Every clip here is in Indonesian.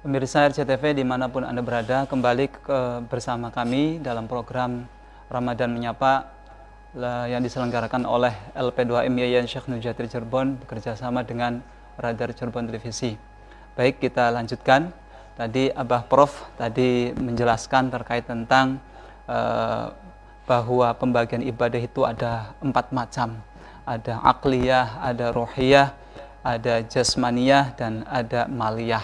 Pemirsa RCTV dimanapun Anda berada, kembali bersama kami dalam program Ramadan Menyapa yang diselenggarakan oleh LP2M Yayan Syekh Nurjati Cirebon bekerjasama dengan Radar Cirebon Televisi. Baik, kita lanjutkan. Tadi Abah Prof tadi menjelaskan terkait tentang bahwa pembagian ibadah itu ada 4 macam. Ada akliyah, ada ruhiyah, ada jasmaniyah, dan ada maliyah.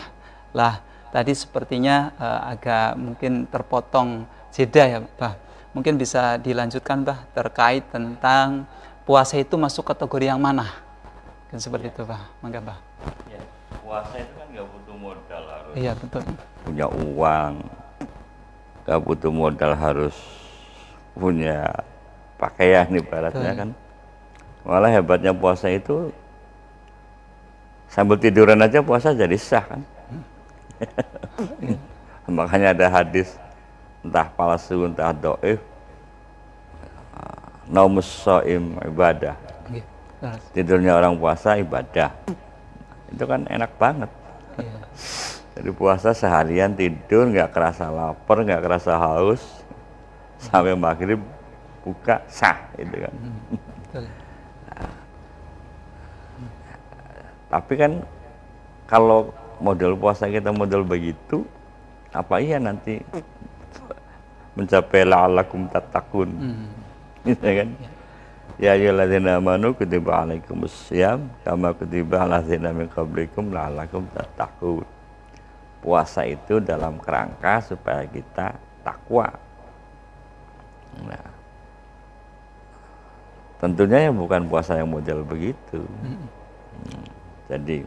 Lah, tadi sepertinya agak mungkin terpotong jeda ya, Bah. Mungkin bisa dilanjutkan, Bah, terkait tentang puasa itu masuk kategori yang mana? Kan seperti itu, Bah. Mangga, Bah. Ya, puasa itu kan nggak butuh modal, harus Iya, betul. punya uang, nggak butuh modal, harus punya pakaian ibaratnya kan. Malah hebatnya puasa itu sambil tiduran aja puasa jadi sah kan. Makanya ada hadis entah palsu entah dhaif, naumus shaim ibadah. Tidurnya orang puasa ibadah. Itu kan enak banget. Jadi puasa seharian tidur nggak kerasa lapar, nggak kerasa haus, sampai maghrib buka sah itu kan. Tapi kan kalau model puasa kita model begitu, apa iya nanti mencapai la'allakum tattaqun, gitu kan? Ya ayyuhalladzina amanu kutiba alaikumus syiyam kama kutiba alal ladzina min qablikum la'allakum tattaqun. Puasa itu dalam kerangka supaya kita takwa. Nah, tentunya ya bukan puasa yang model begitu. Jadi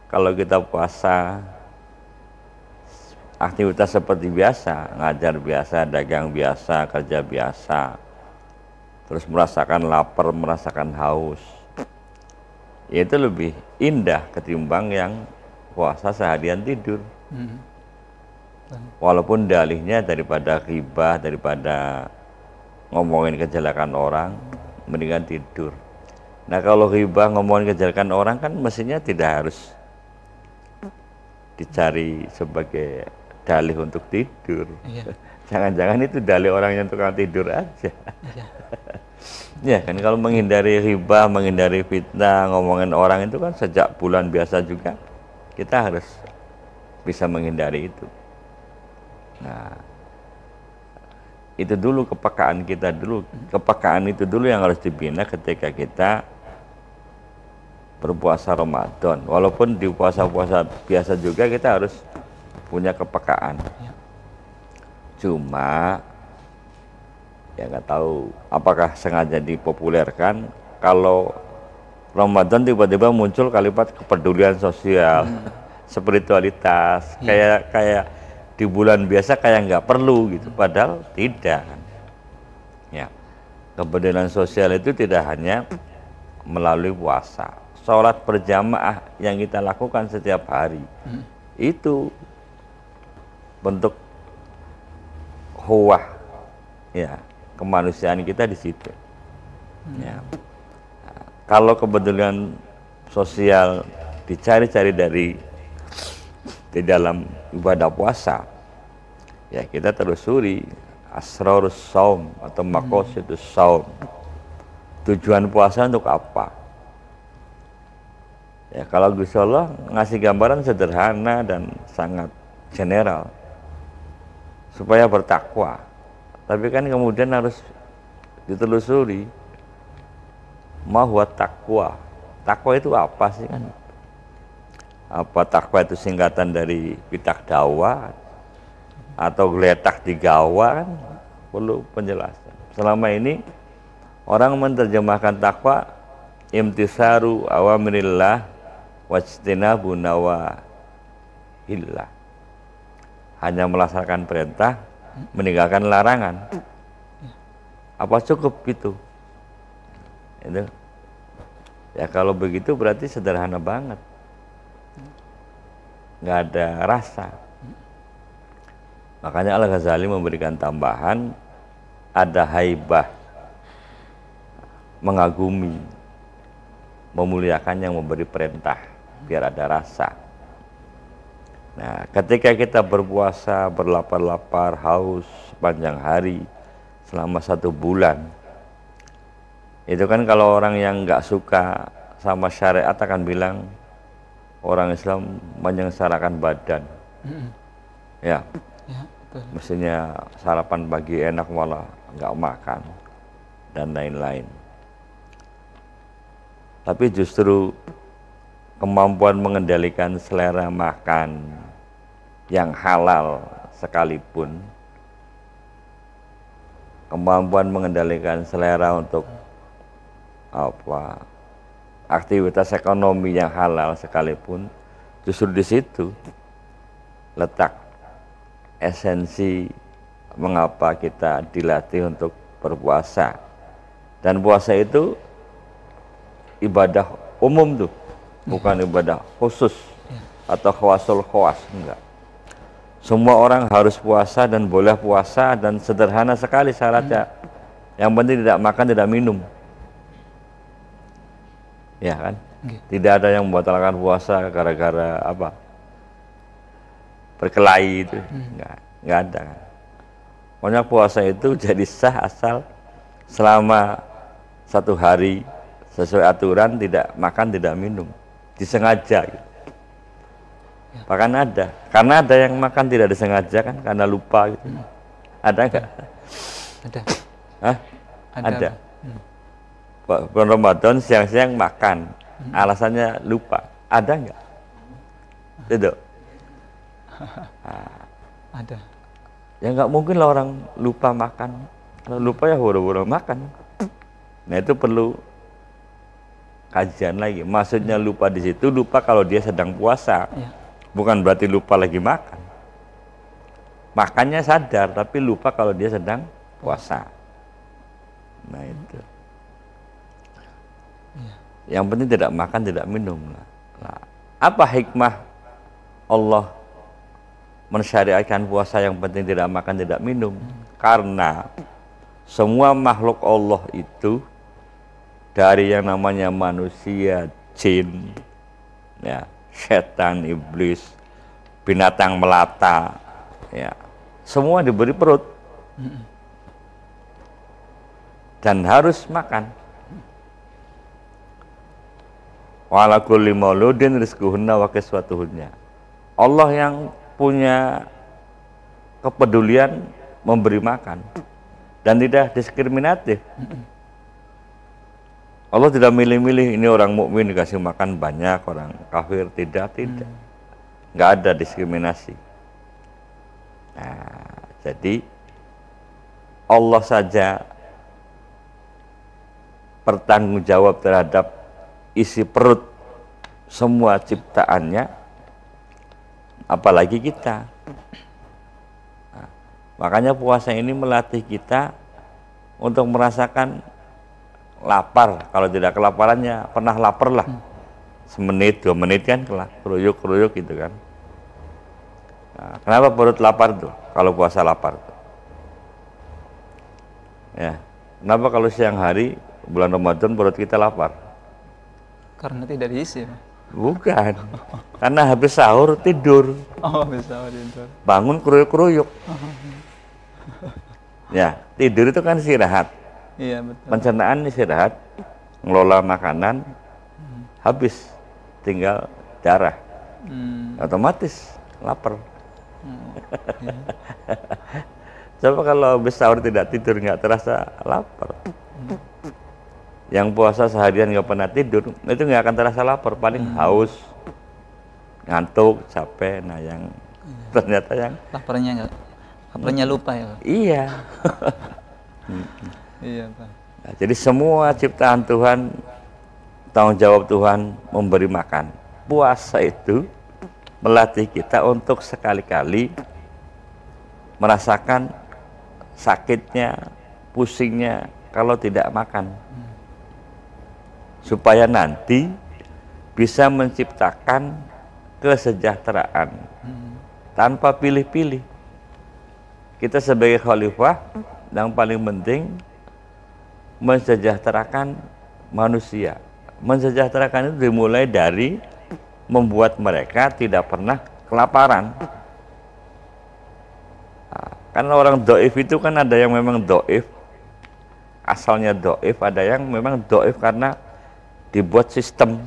kalau kita puasa aktivitas seperti biasa, ngajar biasa, dagang biasa, kerja biasa, terus merasakan lapar, merasakan haus, ya itu lebih indah ketimbang yang puasa seharian tidur. Walaupun dalihnya daripada ghibah, daripada ngomongin kejelekan orang, mendingan tidur. Nah kalau ghibah ngomongin kejelekan orang kan mestinya tidak harus dicari sebagai dalih untuk tidur. Jangan-jangan itu dalih orang yang tukang tidur aja. Ya kan, kalau menghindari ghibah, menghindari fitnah, ngomongin orang itu kan sejak bulan biasa juga kita harus bisa menghindari itu. Nah, itu dulu kepekaan kita dulu. Kepekaan itu dulu yang harus dibina ketika kita berpuasa Ramadan. Walaupun di puasa-puasa biasa juga kita harus punya kepekaan. Cuma ya nggak tahu apakah sengaja dipopulerkan, kalau Ramadan tiba-tiba muncul kalimat kepedulian sosial, spiritualitas, kayak di bulan biasa kayak nggak perlu gitu, padahal tidak. Ya, kepedulian sosial itu tidak hanya melalui puasa. Sholat berjamaah yang kita lakukan setiap hari, itu bentuk huwah, ya, kemanusiaan kita di situ. Ya. Kalau kepedulian sosial dicari-cari di dalam ibadah puasa, ya kita telusuri asrarus shaum atau maqasidus shaum. Tujuan puasa untuk apa? Ya kalau Gusti Allah ngasih gambaran sederhana dan sangat general supaya bertakwa. Tapi kan kemudian harus ditelusuri ma huwa taqwa. Takwa itu apa sih kan? Apa takwa itu singkatan dari pitak dawa atau geletak di gawa kan? Perlu penjelasan. Selama ini orang menerjemahkan takwa imtisaru awamirillah wajtinabu nawahillah. Hanya melaksanakan perintah, meninggalkan larangan. Apa cukup gitu? Itu. Ya kalau begitu berarti sederhana banget. Nggak ada rasa. Makanya Al-Ghazali memberikan tambahan, ada haibah, mengagumi, memuliakan yang memberi perintah, biar ada rasa. Nah, ketika kita berpuasa, berlapar-lapar, haus sepanjang hari selama 1 bulan, itu kan kalau orang yang nggak suka sama syariat akan bilang orang Islam menyengsarakan badan. Ya, Ya, betul. mestinya sarapan pagi enak malah nggak makan dan lain-lain. Tapi justru kemampuan mengendalikan selera makan yang halal sekalipun, kemampuan mengendalikan selera untuk aktivitas ekonomi yang halal sekalipun, justru di situ letak esensi mengapa kita dilatih untuk berpuasa. Dan puasa itu ibadah umum tuh, bukan ibadah khusus atau khawasul khawas, enggak. Semua orang harus puasa dan boleh puasa, dan sederhana sekali syaratnya. Yang penting tidak makan, tidak minum. Ya kan? Tidak ada yang membatalkan puasa gara-gara apa? Berkelahi itu. Enggak ada kan. Pokoknya puasa itu jadi sah asal selama 1 hari sesuai aturan, tidak makan, tidak minum. Disengaja gitu. Bahkan ada, karena ada yang makan tidak disengaja kan, karena lupa gitu. Ada enggak? Ada. Hah? Ada. Bulan Ramadan siang-siang makan, alasannya lupa. Ada enggak? Tidak. Ada. Ya nggak mungkin lah orang lupa makan. Kalau lupa ya boro-boro makan. Nah itu perlu kajian lagi. Maksudnya lupa di situ, lupa kalau dia sedang puasa. Ya. Bukan berarti lupa lagi makan. Makannya sadar, tapi lupa kalau dia sedang puasa. Nah itu. Ya. Yang penting tidak makan, tidak minum. Nah, apa hikmah Allah mensyariatkan puasa yang penting tidak makan, tidak minum? Karena semua makhluk Allah itu, dari yang namanya manusia, jin, ya, setan, iblis, binatang melata, ya, semua diberi perut dan harus makan. Wa ala kulli mauludin rizquhunna wa kiswatuhunna. Allah yang punya kepedulian memberi makan dan tidak diskriminatif. Allah tidak milih-milih, ini orang mukmin dikasih makan banyak, orang kafir tidak. Nggak ada diskriminasi. Nah, jadi Allah saja bertanggung jawab terhadap isi perut semua ciptaannya, apalagi kita. Nah, makanya puasa ini melatih kita untuk merasakan lapar. Kalau tidak kelaparannya pernah lapar lah, semenit 2 menit kan keruyuk gitu kan. Nah, kenapa perut lapar tuh kalau puasa lapar tuh? Ya, kenapa kalau siang hari bulan Ramadan perut kita lapar? Karena tidak diisi. Bukan, karena habis sahur tidur. Oh, bisa tidur. Bangun keruyuk-keruyuk. Ya, tidur itu kan istirahat. Iya, betul. Pencernaan istirahat, ngelola makanan, habis tinggal darah. Otomatis lapar. Iya. Coba kalau habis sahur tidak tidur, nggak terasa lapar. Yang puasa seharian nggak pernah tidur, itu nggak akan terasa lapar, paling haus, ngantuk, capek. Nah yang ternyata yang laparnya lupa ya, Pak? iya. Iya, Pak. Nah, jadi semua ciptaan Tuhan, tanggung jawab Tuhan memberi makan. Puasa itu melatih kita untuk sekali-kali merasakan sakitnya, pusingnya kalau tidak makan. Supaya nanti bisa menciptakan kesejahteraan tanpa pilih-pilih. Kita sebagai khalifah yang paling penting mensejahterakan manusia. Mensejahterakan itu dimulai dari membuat mereka tidak pernah kelaparan. Nah, karena orang doif itu kan ada yang memang doif, asalnya doif, ada yang memang doif karena dibuat sistem.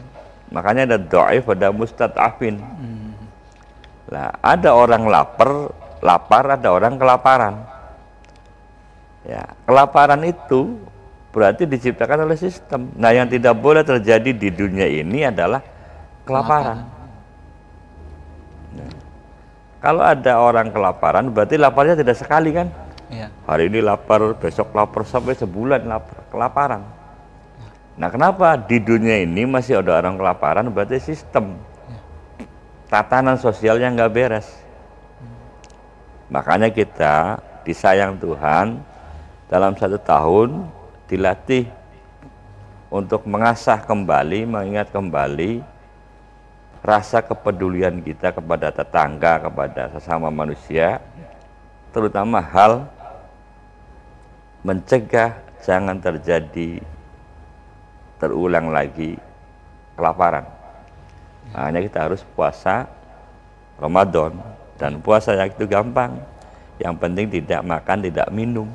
Makanya ada doif, ada mustad'afin. Nah, ada orang lapar, ada orang kelaparan. Ya, kelaparan itu berarti diciptakan oleh sistem. Nah, yang tidak boleh terjadi di dunia ini adalah kelaparan. Nah, kalau ada orang kelaparan, berarti laparnya tidak sekali kan? Ya. Hari ini lapar, besok lapar, sampai sebulan lapar, kelaparan. Nah, kenapa di dunia ini masih ada orang kelaparan? Berarti sistem, tatanan sosialnya nggak beres. Makanya kita disayang Tuhan, dalam 1 tahun dilatih untuk mengasah kembali, mengingat kembali rasa kepedulian kita kepada tetangga, kepada sesama manusia, terutama hal mencegah jangan terjadi terulang lagi kelaparan. Makanya kita harus puasa Ramadan, dan puasa yang itu gampang. Yang penting tidak makan, tidak minum.